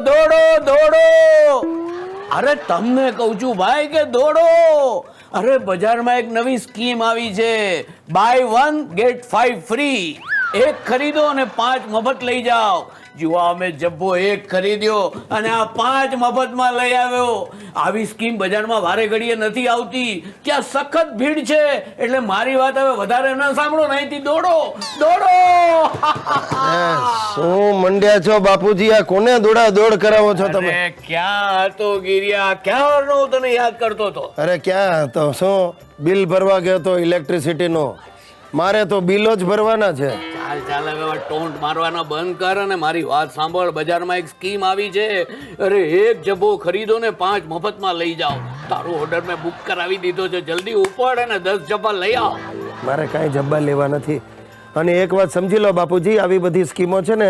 દોડો દોડો. અરે તમને કહું છું ભાઈ કે દોડો. અરે બજારમાં એક નવી સ્કીમ આવી છે, બાય 1 ગેટ 5 ફ્રી. એક ખરીદો અને 5 મફત લઈ જાઓ. જુઓ, અમે જબ્બો એક ખરીદ્યો અને આ 5 મફતમાં લઈ આવ્યો. આવી સ્કીમ બજારમાં વારે ઘડીએ નથી આવતી. ત્યાં સખત ભીડ છે, એટલે મારી વાત હવે વધારે ન સાંભળો, નહીંથી દોડો દોડો. શું મંડ્યા છો બાપુજી? આ કોને દોડા દોડ કરાવો છો તમે? અરે ક્યાં હતો ગિરિયા? ક્યારનો હું તને યાદ કરતો હતો. અરે ક્યાં હતો? શું બિલ ભરવા ગયો તો ઇલેક્ટ્રિસિટી નો? મારે તો બિલો જ ભરવાના છે. ચાલ ચાલ, હવે ટોન્ટ મારવાના બંધ કર અને મારી વાત સાંભળ. બજારમાં એક સ્કીમ આવી છે. અરે એક જબ્બો ખરીદો ને 5 મફતમાં લઈ જાઓ. તારો ઓર્ડર મેં બુક કરાવી દીધો છે. જલ્દી ઉપડ અને 10 જબ્બા લઈ આવ. મારે કાંઈ જબ્બા લેવા નથી. અને એક વાત સમજી લો બાપુજી, આવી બધી સ્કીમો છે ને,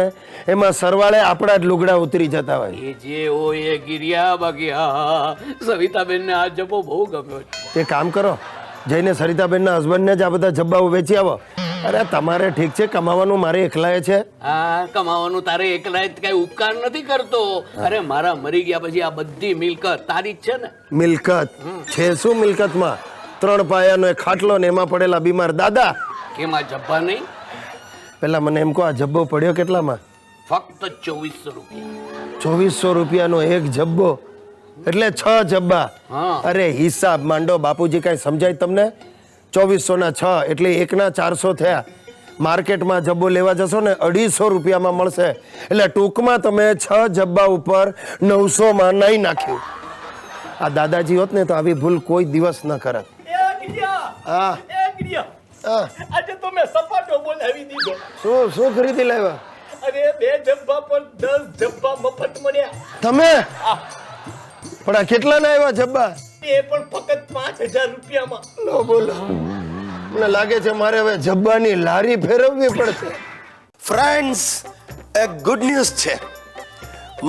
એમાં સરવાળે આપણા જ લુગડા ઉતરી જતા હોય. એ જે હોય એ ગિરિયા. બાકી હા, સવિતાબેનને આ જબ્બો બહુ ગમ્યો છે. એ કામ કરો, જઈને સરિતાબેનના હસબન્ડને જ આ બધા જબ્બાઓ વેચી આવો. અરે તમારે ઠીક છે, કમાવાનું મારે એકલાએ છે. હા, કમાવાનું તારે એકલા જ કઈ ઉપકાર નથી કરતો. અરે મારા મરી ગયા પછી આ બધી મિલકત તારી જ છે ને. મિલકત છે શું? મિલકતમાં 3 પાયાનો એક ખાટલો ને એમાં પડેલા બીમાર દાદા. કેમ આ જબ્બા નહીં? પેલા મને એમ કહો, આ જબ્બો પડ્યો કેટલામાં? ફક્ત 2400 રૂપિયા. 2400 રૂપિયાનો એક જબ્બો એટલે 6 જબ્બા. અરે હિસાબ માંડો બાપુજી, કઈ સમજાય તમને? 2400 ના 6 એટલે 1 ના 400 થયા. માર્કેટમાં જબ્બો લેવા જશો ને 250 રૂપિયામાં મળશે. એટલે ટૂંકમાં તમે 6 જબ્બા ઉપર 900 માં નહીં નાખ્યું. આ દાદાજી હોત ને તો આવી ભૂલ કોઈ દિવસ ન કરત. હા, આજે તો મેં સપાટો બોલાવી દીધો. શું ખરીદી લાવ્યા? અરે 2 જબ્બા પર 10 જબ્બા મફત મળ્યા. તમે પણ આ કેટલા ના આવ્યા જબ્બા? એ પણ ફક્ત 5000 રૂપિયામાં. લો બોલો, મને લાગે છે મારે હવે જબ્બાની લારી ફેરવવી પડશે. ફ્રેન્ડ્સ, એક ગુડ ન્યૂઝ છે.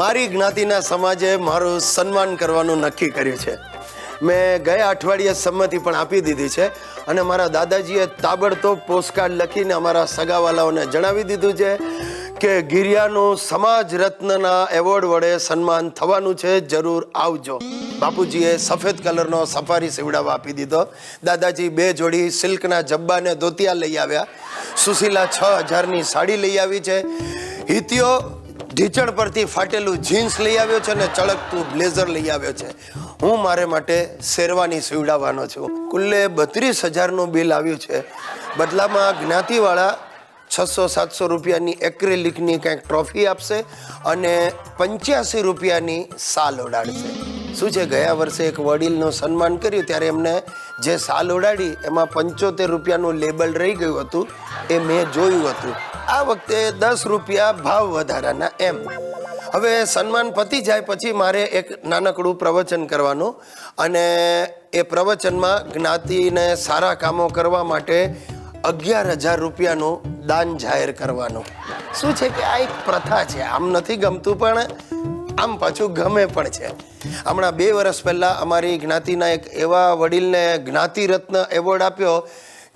મારી જ્ઞાતિના સમાજે મારું સન્માન કરવાનું નક્કી કર્યું છે. મેં ગયા અઠવાડિયે સંમતિ પણ આપી દીધી છે અને મારા દાદાજીએ તાબડતોબ પોસ્ટકાર્ડ લખીને અમારા સગાવાલાઓને જણાવી દીધું છે કે ગિરિયાનું સમાજ રત્નના એવોર્ડ વડે સન્માન થવાનું છે. જરૂર આવજો. બાપુજીએ સફેદ કલરનો સફારી સીવડાવવા આપી દીધો. દાદાજી 2 જોડી સિલ્કના જબ્બા ને ધોતિયા લઈ આવ્યા. સુશીલા 6000ની સાડી લઈ આવી છે. હિતિયો ઢીચણ પરથી ફાટેલું જીન્સ લઈ આવ્યો છે અને ચળકતું બ્લેઝર લઈ આવ્યો છે. હું મારે માટે શેરવાની સીવડાવવાનો છું. કુલ્લે 32000નું બિલ આવ્યું છે. બદલામાં જ્ઞાતિવાળા 600-700 રૂપિયાની એક્રેલિકની કંઈક ટ્રોફી આપશે અને 85 રૂપિયાની સાલ ઓડાડશે. શું છે, ગયા વર્ષે એક વડીલનું સન્માન કર્યું ત્યારે એમને જે સાલ ઓડાડી એમાં 75 રૂપિયાનું લેબલ રહી ગયું હતું. એ મેં જોયું હતું. આ વખતે 10 રૂપિયા ભાવ વધારાના એમ. હવે સન્માન પતી જાય પછી મારે એક નાનકડું પ્રવચન કરવાનું અને એ પ્રવચનમાં જ્ઞાતિને સારા કામો કરવા માટે 11000 રૂપિયાનું દાન જાહેર કરવાનું. શું છે કે આ એક પ્રથા છે. આમ નથી ગમતું પણ આમ પાછું ગમે પણ છે. હમણાં 2 વર્ષ પહેલા અમારી જ્ઞાતિના એક એવા વડીલને જ્ઞાતિ રત્ન એવોર્ડ આપ્યો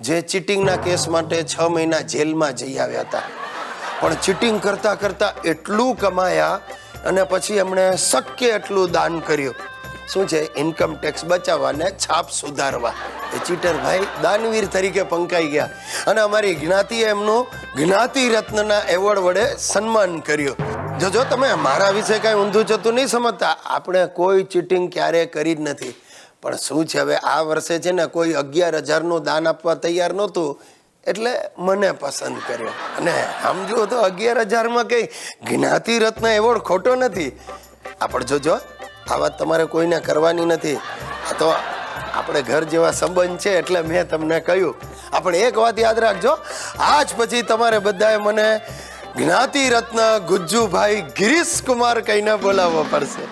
જે ચીટિંગના કેસ માટે 6 મહિના જેલમાં જઈ આવ્યા હતા. પણ ચીટિંગ કરતા કરતા એટલું કમાયા અને પછી એમણે શક્ય એટલું દાન કર્યું. શું છે, ઇન્કમ ટેક્સ બચાવવા ને છાપ સુધારવા. એ ચીટર ભાઈ દાનવીર તરીકે પંકાઈ ગયા અને અમારી જ્ઞાતિએ એમનું જ્ઞાતિ રત્નના એવોર્ડ વડે સન્માન કર્યું. જો તમે મારા વિશે કાંઈ ઊંધું ચતું નહીં સમજતા. આપણે કોઈ ચીટિંગ ક્યારેય કરી જ નથી. પણ શું છે, હવે આ વર્ષે છે ને કોઈ 11000નું દાન આપવા તૈયાર નહોતું એટલે મને પસંદ કર્યો. અને આમ જુઓ તો 11000માં કંઈ જ્ઞાતિ રત્ન એવોર્ડ ખોટો નથી. આપણે જોજો, આ વાત તમારે કોઈને કરવાની નથી. આ તો આપણે ઘર જેવા સંબંધ છે એટલે મેં તમને કહ્યું. આપણે એક વાત યાદ રાખજો, આજ પછી તમારે બધાએ મને જ્ઞાતિ રત્ન ગુજ્જુભાઈ ગિરીશ કુમાર કહીને બોલાવવો પડશે.